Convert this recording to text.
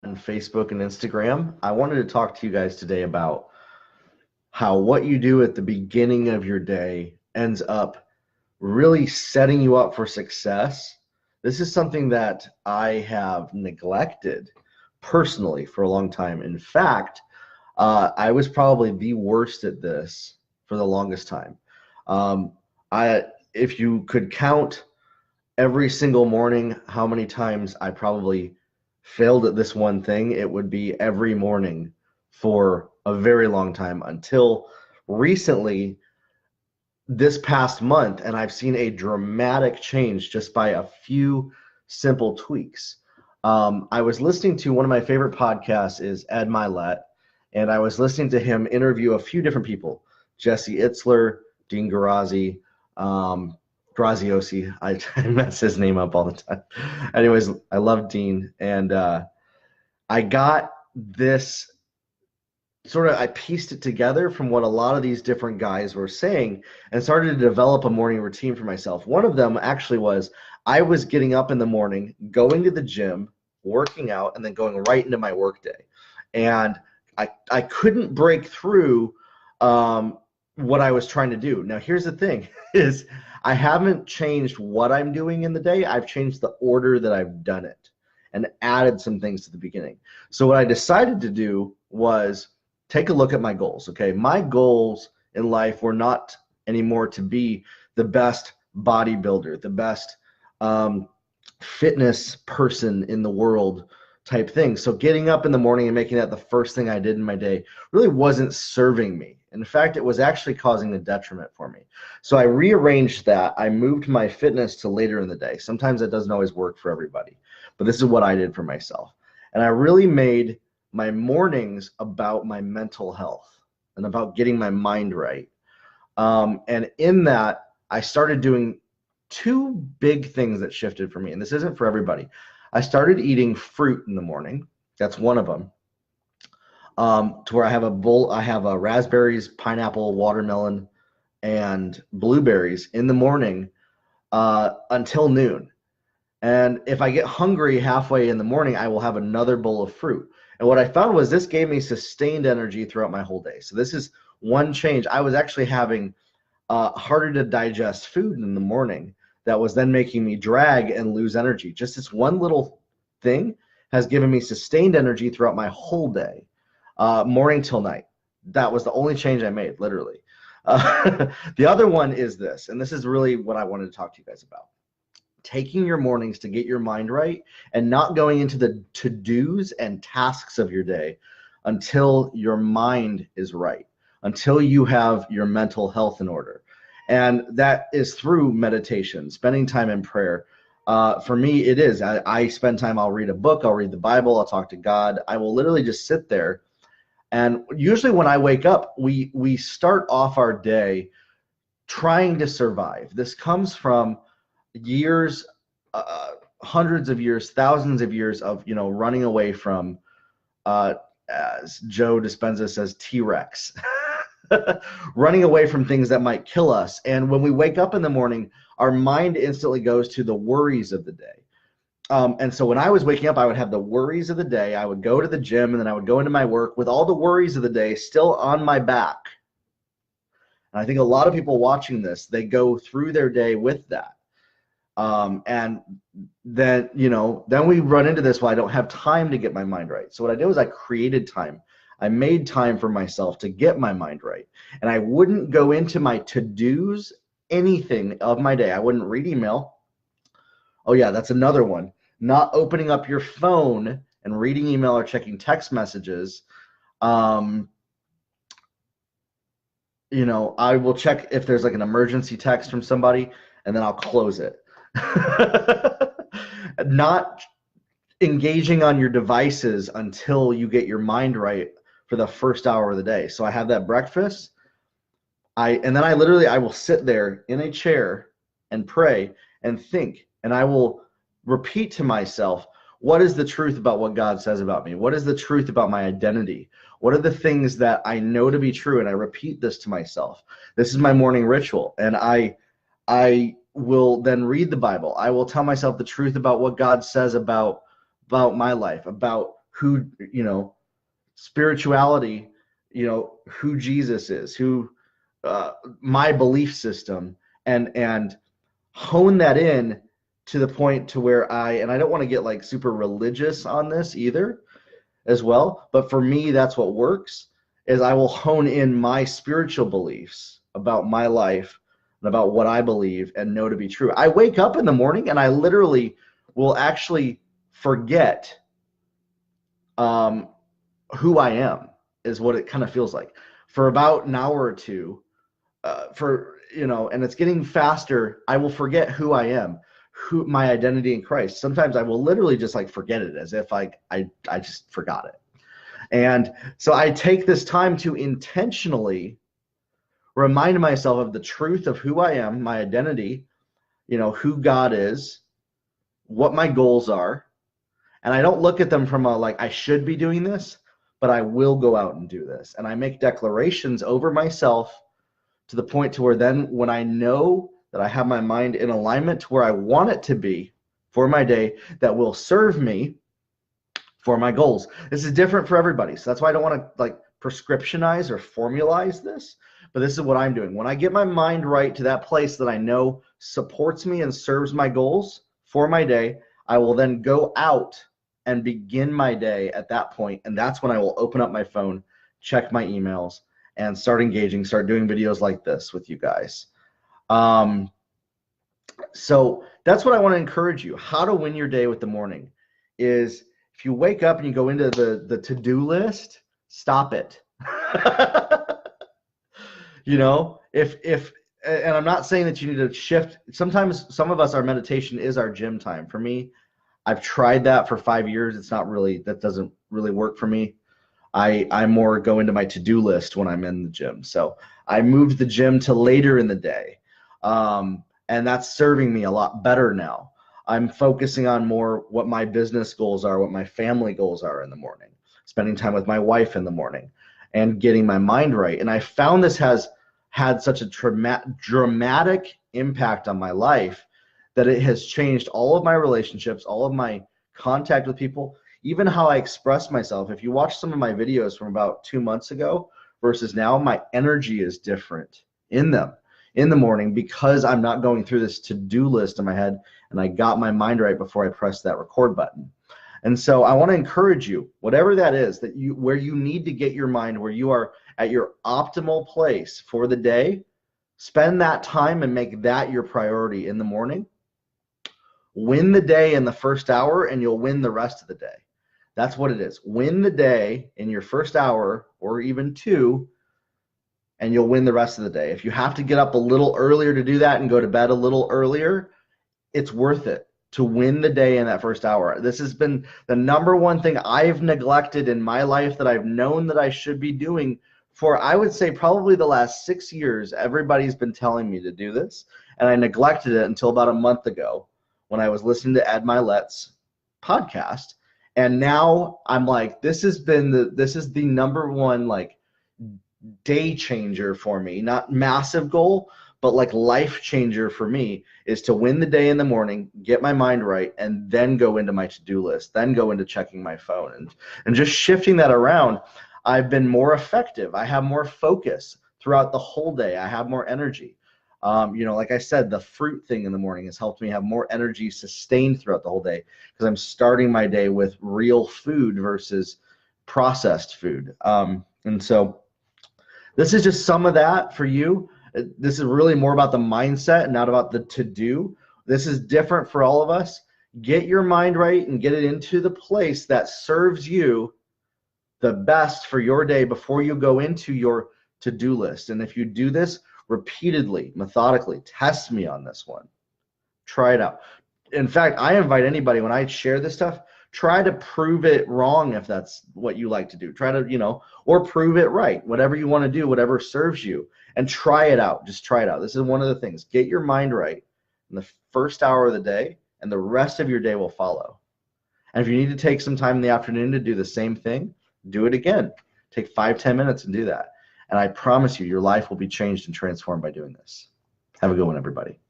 on Facebook and Instagram. I wanted to talk to you guys today about how what you do at the beginning of your day ends up really setting you up for success. This is something that I have neglected personally for a long time. In fact, I was probably the worst at this for the longest time. Um, if you could count every single morning how many times I probably failed at this one thing, it would be every morning for a very long time until recently this past month, and I've seen a dramatic change just by a few simple tweaks. I was listening to one of my favorite podcasts is Ed Milet, and I was listening to him interview a few different people, Jesse Itzler, Dean Graziosi. I mess his name up all the time. Anyways, I love Dean, and I got this I pieced it together from what a lot of these different guys were saying and started to develop a morning routine for myself. One of them actually was I was getting up in the morning, going to the gym, working out, and then going right into my workday. And I couldn't break through what I was trying to do. Now, here's the thing is I haven't changed what I'm doing in the day. I've changed the order that I've done it and added some things to the beginning. So what I decided to do was take a look at my goals, okay? My goals in life were not anymore to be the best bodybuilder, the best fitness person in the world type thing. So getting up in the morning and making that the first thing I did in my day really wasn't serving me. In fact, it was actually causing a detriment for me. So I rearranged that. I moved my fitness to later in the day. Sometimes that doesn't always work for everybody, but this is what I did for myself. And I really made my mornings about my mental health and about getting my mind right. And in that, I started doing two big things that shifted for me. And this isn't for everybody. I started eating fruit in the morning. That's one of them. To where I have raspberries, pineapple, watermelon, and blueberries in the morning until noon. And if I get hungry halfway in the morning, I will have another bowl of fruit. And what I found was this gave me sustained energy throughout my whole day. So this is one change. I was actually having harder to digest food in the morning that was then making me drag and lose energy. Just this one little thing has given me sustained energy throughout my whole day, morning till night. That was the only change I made, literally. The other one is this, and this is really what I wanted to talk to you guys about. Taking your mornings to get your mind right and not going into the to-dos and tasks of your day until your mind is right, until you have your mental health in order. And that is through meditation, spending time in prayer. For me, it is. I spend time, I'll read a book, I'll read the Bible, I'll talk to God. I will literally just sit there. And usually when I wake up, we start off our day trying to survive. This comes from years, hundreds of years, thousands of years of running away from, as Joe Dispenza says, T-Rex, running away from things that might kill us. And when we wake up in the morning, our mind instantly goes to the worries of the day. And so when I was waking up, I would have the worries of the day. I would go to the gym, and then I would go into my work with all the worries of the day still on my back. And I think a lot of people watching this, they go through their day with that. And then we run into this, well, I don't have time to get my mind right. So what I did was I created time. I made time for myself to get my mind right. And I wouldn't go into my to-dos, anything of my day. I wouldn't read email. Oh yeah, that's another one. Not opening up your phone and reading email or checking text messages. I will check if there's like an emergency text from somebody, and then I'll close it. Not engaging on your devices until you get your mind right for the first hour of the day. So I have that breakfast. And then I will sit there in a chair and pray and think, and I will repeat to myself, what is the truth about what God says about me? What is the truth about my identity? What are the things that I know to be true? And I repeat this to myself. This is my morning ritual. And I will then read the Bible. I will tell myself the truth about what God says about my life, about who, spirituality, who Jesus is, who my belief system, and hone that in to the point to where and I don't want to get like super religious on this either as well, but for me, that's what works, is I will hone in my spiritual beliefs about my life and about what I believe and know to be true. I wake up in the morning and I literally will actually forget who I am, is what it kind of feels like, for about an hour or two. And it's getting faster. I will forget who I am, who my identity in Christ. Sometimes I will literally just like forget it, as if I just forgot it. And so I take this time to intentionally remind myself of the truth of who I am, my identity, who God is, what my goals are. And I don't look at them from I should be doing this, but I will go out and do this. And I make declarations over myself to the point to where then when I know that I have my mind in alignment to where I want it to be for my day, that will serve me for my goals. This is different for everybody. So that's why I don't want to prescriptionize or formalize this, but this is what I'm doing. When I get my mind right to that place that I know supports me and serves my goals for my day, I will then go out and begin my day at that point. And that's when I will open up my phone, check my emails, and start engaging, start doing videos like this with you guys. So that's what I want to encourage you. How to win your day with the morning is, if you wake up and you go into the to-do list, stop it. And I'm not saying that you need to shift. Sometimes some of us, our meditation is our gym time. For me, I've tried that for 5 years. That doesn't really work for me. I more go into my to-do list when I'm in the gym. So I moved the gym to later in the day. And that's serving me a lot better now. I'm focusing on more what my business goals are, what my family goals are in the morning, spending time with my wife in the morning, and getting my mind right. And I found this has had such a dramatic impact on my life that it has changed all of my relationships, all of my contact with people, even how I express myself. If you watch some of my videos from about 2 months ago versus now, my energy is different in them in the morning, because I'm not going through this to-do list in my head, and I got my mind right before I pressed that record button. And so I want to encourage you, whatever that is, where you need to get your mind, where you are at your optimal place for the day, spend that time and make that your priority in the morning. Win the day in the first hour, and you'll win the rest of the day. That's what it is. Win the day in your first hour, or even 2, and you'll win the rest of the day. If you have to get up a little earlier to do that and go to bed a little earlier, it's worth it to win the day in that first hour. This has been the number one thing I've neglected in my life that I've known that I should be doing for, I would say, probably the last 6 years. Everybody's been telling me to do this, and I neglected it until about a month ago when I was listening to Ed Milet's podcast. And now I'm like, this is the number one day changer for me. Not massive goal, but life changer for me, is to win the day in the morning, get my mind right, and then go into my to-do list, then go into checking my phone. And just shifting that around, I've been more effective. I have more focus throughout the whole day. I have more energy. Like I said, the fruit thing in the morning has helped me have more energy sustained throughout the whole day, because I'm starting my day with real food versus processed food. And so this is just some of that for you. This is really more about the mindset and not about the to-do. This is different for all of us. Get your mind right and get it into the place that serves you the best for your day before you go into your to-do list. And if you do this repeatedly, methodically, test me on this one. Try it out. In fact, I invite anybody, when I share this stuff, try to prove it wrong if that's what you like to do. Try to, or prove it right. Whatever you want to do, whatever serves you, and try it out. Just try it out. This is one of the things. Get your mind right in the first hour of the day, and the rest of your day will follow. And if you need to take some time in the afternoon to do the same thing, do it again. Take 5-10 minutes and do that. And I promise you, your life will be changed and transformed by doing this. Have a good one, everybody.